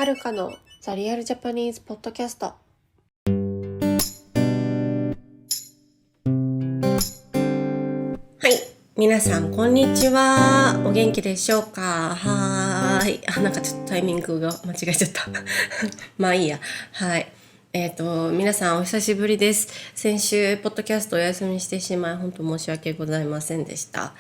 はるかのザリアルジャパニーズポッドキャスト。はい、皆さんこんにちは。お元気でしょうか？はーい。なんかちょっとタイミングが間違えちゃった。まあいいや。はい。皆さんお久しぶりです。先週、ポッドキャストお休みしてしまい、本当申し訳ございませんでした。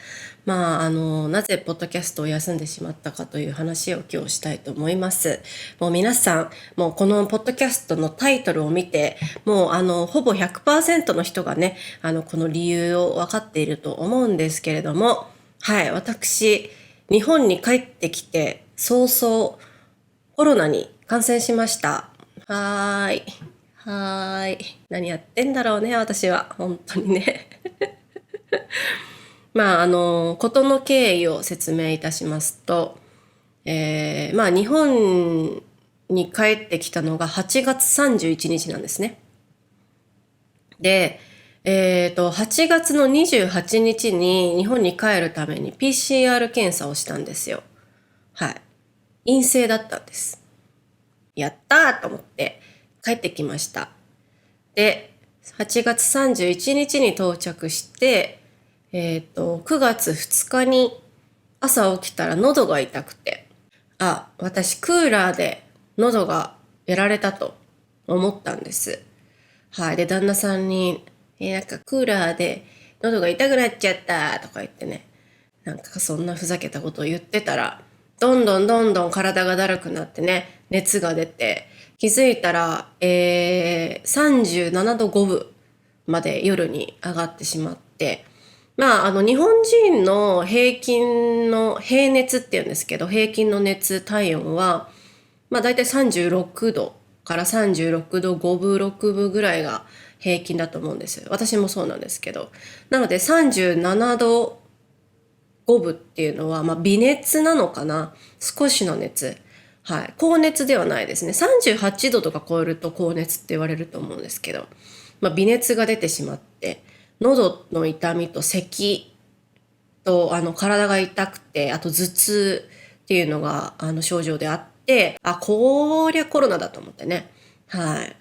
なぜポッドキャストを休んでしまったかという話を今日したいと思います。もう皆さん、もうこのポッドキャストのタイトルを見て、もうほぼ 100% の人がね、この理由を分かっていると思うんですけれども、はい、私、日本に帰ってきて、早々、コロナに感染しました。はーい。はーい。何やってんだろうね、私は。本当にね。事の経緯を説明いたしますと、日本に帰ってきたのが8月31日なんですね。で、8月の28日に日本に帰るために PCR 検査をしたんですよ。はい。陰性だったんです。やったーと思って帰ってきました。で、8月31日に到着して、9月2日に朝起きたら喉が痛くて、私クーラーで喉がやられたと思ったんです。はい。で、旦那さんに、なんかクーラーで喉が痛くなっちゃったとか言ってね、なんかそんなふざけたことを言ってたら、どんどん体がだるくなってね、熱が出て、気づいたら、37度5分まで夜に上がってしまって、日本人の平均の平熱っていうんですけど、平均の熱体温は、だいたい36度から36度5分、6分ぐらいが平均だと思うんですよ。私もそうなんですけど。なので37度5分っていうのは、微熱なのかな？少しの熱。はい。高熱ではないですね。38度とか超えると高熱って言われると思うんですけど、微熱が出てしまって、喉の痛みと咳と、体が痛くて、あと頭痛っていうのが、症状であって、こりゃコロナだと思ってね。はい。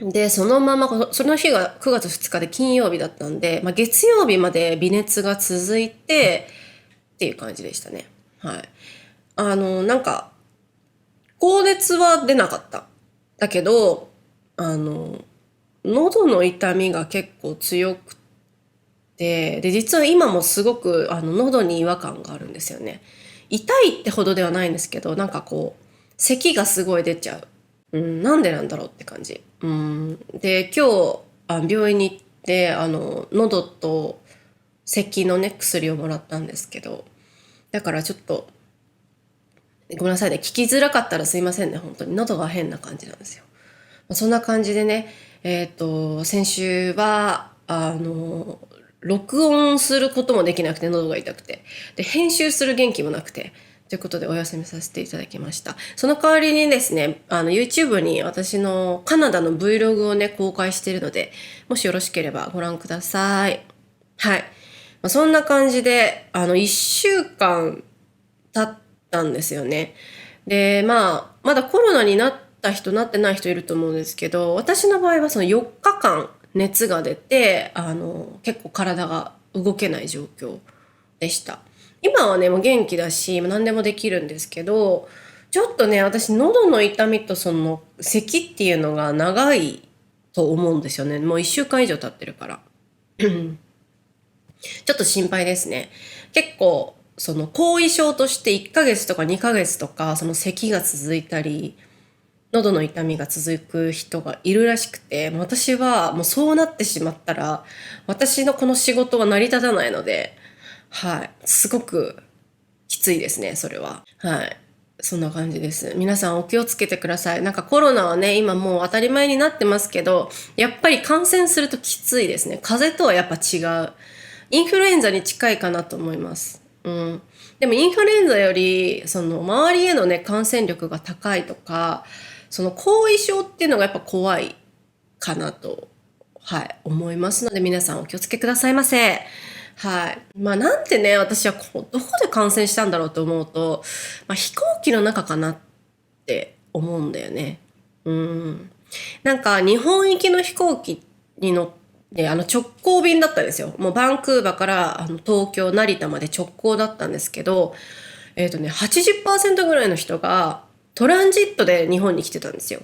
で、そのまま、その日が9月2日で金曜日だったんで、月曜日まで微熱が続いて、っていう感じでしたね。はい。なんか、高熱は出なかった。だけど、喉の痛みが結構強くて、で、実は今もすごく、喉に違和感があるんですよね。痛いってほどではないんですけど、なんかこう、咳がすごい出ちゃう。なんでなんだろうって感じ。で、今日、病院に行って、喉と咳のね、薬をもらったんですけど、だからちょっと、ごめんなさいね。聞きづらかったらすいませんね。本当に。喉が変な感じなんですよ。そんな感じでね、先週は、録音することもできなくて、喉が痛くて。で、編集する元気もなくて。ということでお休みさせていただきました。その代わりにですね、YouTube に私のカナダの Vlog をね、公開しているので、もしよろしければご覧ください。はい。そんな感じで、1週間経ったんですよね。で、まだコロナになった人、なってない人いると思うんですけど、私の場合はその4日間熱が出て、結構体が動けない状況でした。今はね、もう元気だし、何でもできるんですけど、ちょっとね、私喉の痛みとその咳っていうのが長いと思うんですよね。もう1週間以上経ってるから。ちょっと心配ですね。結構、その後遺症として1ヶ月とか2ヶ月とか、その咳が続いたり、喉の痛みが続く人がいるらしくて、私はもうそうなってしまったら、私のこの仕事は成り立たないので、はい。すごくきついですね、それは。はい。そんな感じです。皆さんお気をつけてください。なんかコロナはね、今もう当たり前になってますけど、やっぱり感染するときついですね。風邪とはやっぱ違う。インフルエンザに近いかなと思います。でもインフルエンザより、その周りへのね、感染力が高いとか、その後遺症っていうのがやっぱ怖いかなと、はい、思いますので、皆さんお気をつけくださいませ。はい。なんてね、私はどこで感染したんだろうと思うと、飛行機の中かなっって思うんだよね。なんか日本行きの飛行機に乗って直行便だったんですよ。もうバンクーバーから東京成田まで直行だったんですけど、80% ぐらいの人がトランジットで日本に来てたんですよ。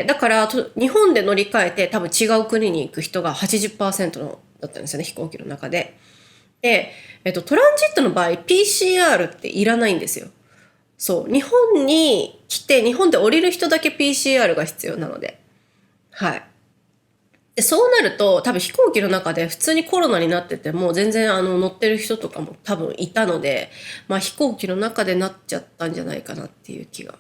だから日本で乗り換えて多分違う国に行く人が 80% だったんですよね、飛行機の中で。で、トランジットの場合 PCR っていらないんですよ。そう。日本に来て日本で降りる人だけ PCR が必要なので。はい。で、そうなると多分飛行機の中で普通にコロナになってても全然乗ってる人とかも多分いたので、まあ飛行機の中でなっちゃったんじゃないかなっていう気が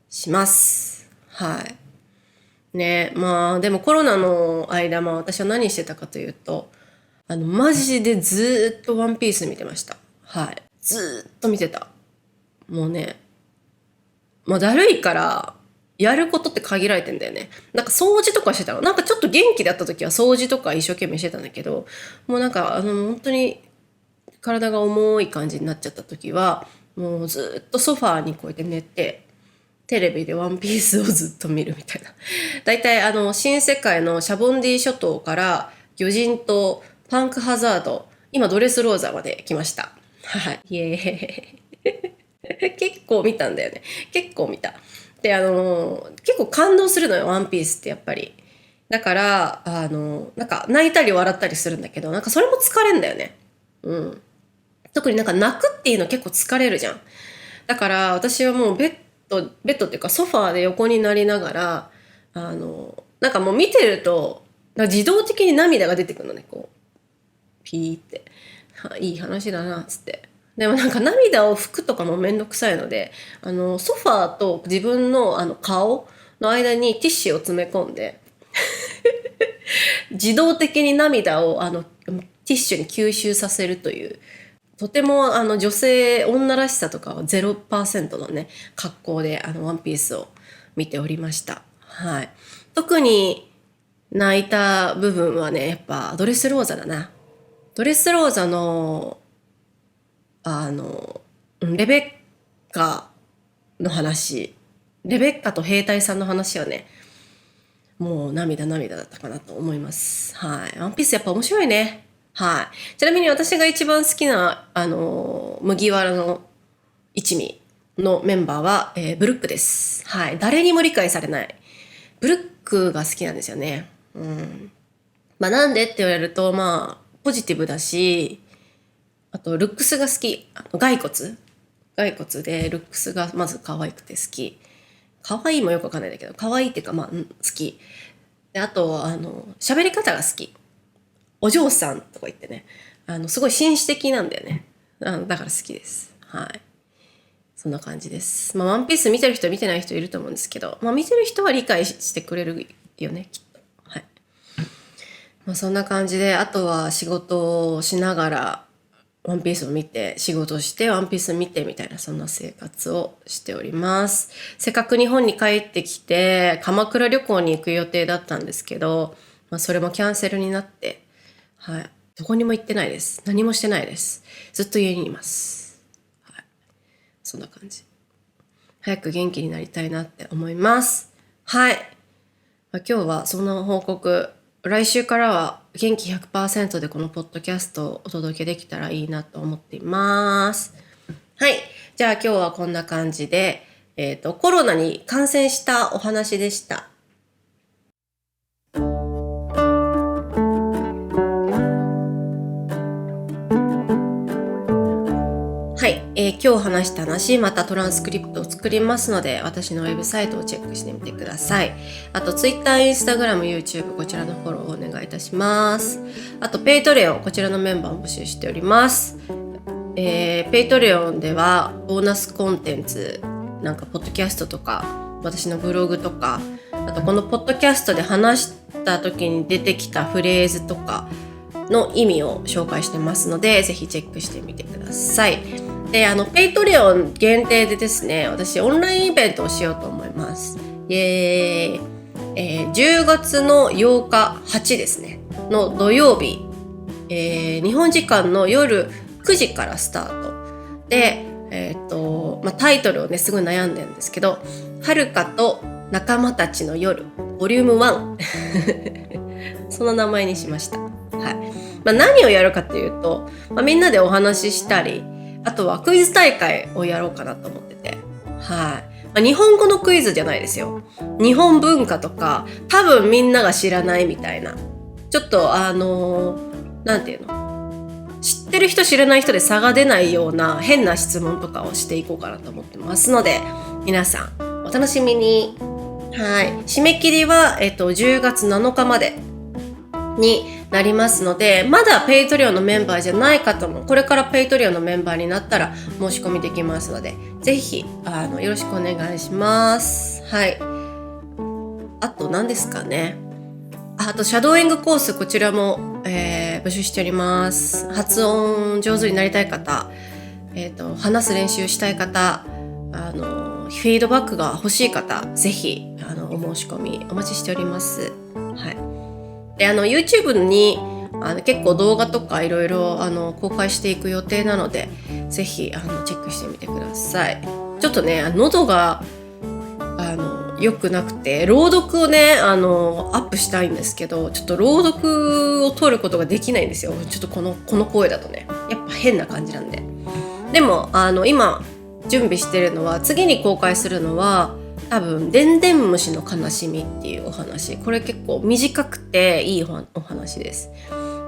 します。はい。ね、まあでもコロナの間、まあ私は何してたかというと、マジでずーっとワンピース見てました。はい。ずーっと見てた。もうね、まあだるいから、やることって限られてんだよね。なんか掃除とかしてたの。なんかちょっと元気だった時は掃除とか一生懸命してたんだけど、もうなんか本当に体が重い感じになっちゃった時は、もうずっとソファーにこうやって寝て、テレビでワンピースをずっと見るみたいな。だいたい新世界のシャボンディ諸島から魚人島、パンクハザード、今ドレスローザまで来ました。はい。イエーイ。結構見たんだよね。結構見た。で、結構感動するのよ、ワンピースってやっぱり。だから、なんか泣いたり笑ったりするんだけど、なんかそれも疲れんだよね。特になんか泣くっていうの結構疲れるじゃん。だから私はもうベッドっていうかソファーで横になりながら、なんかもう見てると、なんか自動的に涙が出てくるのね、こう。ピーって。いい話だな、つって。でもなんか涙を拭くとかもめんどくさいので、ソファーと自分の顔の間にティッシュを詰め込んで、自動的に涙をティッシュに吸収させるという、とても女性、女らしさとかは0% のね、格好でワンピースを見ておりました。はい。特に泣いた部分はね、やっぱドレスローザだな。ドレスローザのレベッカの話、レベッカと兵隊さんの話はね、もう涙だったかなと思います。はい。ワンピースやっぱ面白いね。はい。ちなみに私が一番好きな、麦わらの一味のメンバーは、ブルックです。はい。誰にも理解されない。ブルックが好きなんですよね。まあなんでって言われると、まあ、ポジティブだし、あと、ルックスが好き。骸骨で、ルックスがまず可愛くて好き。可愛いもよくわかんないんだけど、可愛いっていうか、まあ、好き。で、あと、喋り方が好き。お嬢さんとか言ってね。すごい紳士的なんだよね。だから好きです。はい。そんな感じです。まあ、ワンピース見てる人見てない人いると思うんですけど、まあ、見てる人は理解してくれるよね、きっと。はい。まあ、そんな感じで、あとは仕事をしながら、ワンピースを見て、仕事をして、ワンピース見てみたいな、そんな生活をしております。せっかく日本に帰ってきて、鎌倉旅行に行く予定だったんですけど、まあ、それもキャンセルになって、はい。どこにも行ってないです。何もしてないです。ずっと家にいます。はい。そんな感じ。早く元気になりたいなって思います。はい。まあ、今日はその報告、来週からは元気 100% でこのポッドキャストをお届けできたらいいなと思っています。はい。じゃあ今日はこんな感じで、コロナに感染したお話でした。はい、今日話した話、またトランスクリプトを作りますので、私のウェブサイトをチェックしてみてください。あと、Twitter、Instagram、YouTube、こちらのフォローをお願いいたします。あと、Patreon、こちらのメンバーを募集しております。Patreon では、ボーナスコンテンツ、なんか、ポッドキャストとか、私のブログとか、あと、このポッドキャストで話した時に出てきたフレーズとかの意味を紹介してますので、ぜひチェックしてみてください。で、ペイトリオン限定でですね、私オンラインイベントをしようと思います。10月の8日8ですね、の土曜日、日本時間の夜9時からスタート。で、タイトルをねすごい悩んでるんですけど、はるかと仲間たちの夜ボリューム1その名前にしました。はい。何をやるかっていうと、みんなでお話ししたり、あとはクイズ大会をやろうかなと思ってて、はい。日本語のクイズじゃないですよ。日本文化とか多分みんなが知らないみたいな、ちょっとなんていうの、知ってる人知らない人で差が出ないような変な質問とかをしていこうかなと思ってますので、皆さんお楽しみに。はい。締め切りは、10月7日までになりますので、まだペイトリオのメンバーじゃない方もこれからペイトリオのメンバーになったら申し込みできますので、ぜひよろしくお願いします。はい。あと何ですかね。あとシャドーイングコース、こちらも、募集しております。発音上手になりたい方、話す練習したい方、フィードバックが欲しい方、ぜひお申し込みお待ちしております。はい。でYouTube に結構動画とかいろいろ公開していく予定なので、ぜひチェックしてみてください。ちょっとね喉が良くなくて朗読をねアップしたいんですけど、ちょっと朗読を取ることができないんですよ。ちょっとこの声だとねやっぱ変な感じなんで。でも今準備してるのは、次に公開するのは多分でんでん虫の悲しみっていうお話。これ結構短くていいお話です。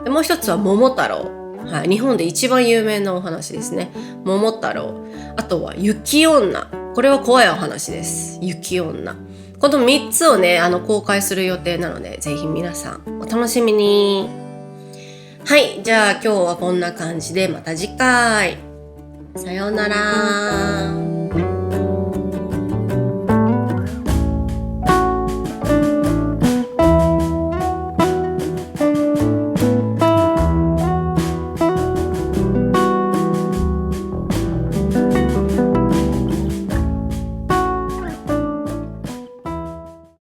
でもう一つは桃太郎、はい、日本で一番有名なお話ですね。桃太郎。あとは雪女、これは怖いお話です。雪女。この3つをね公開する予定なので、ぜひ皆さんお楽しみに。はい、じゃあ今日はこんな感じで、また次回さようなら。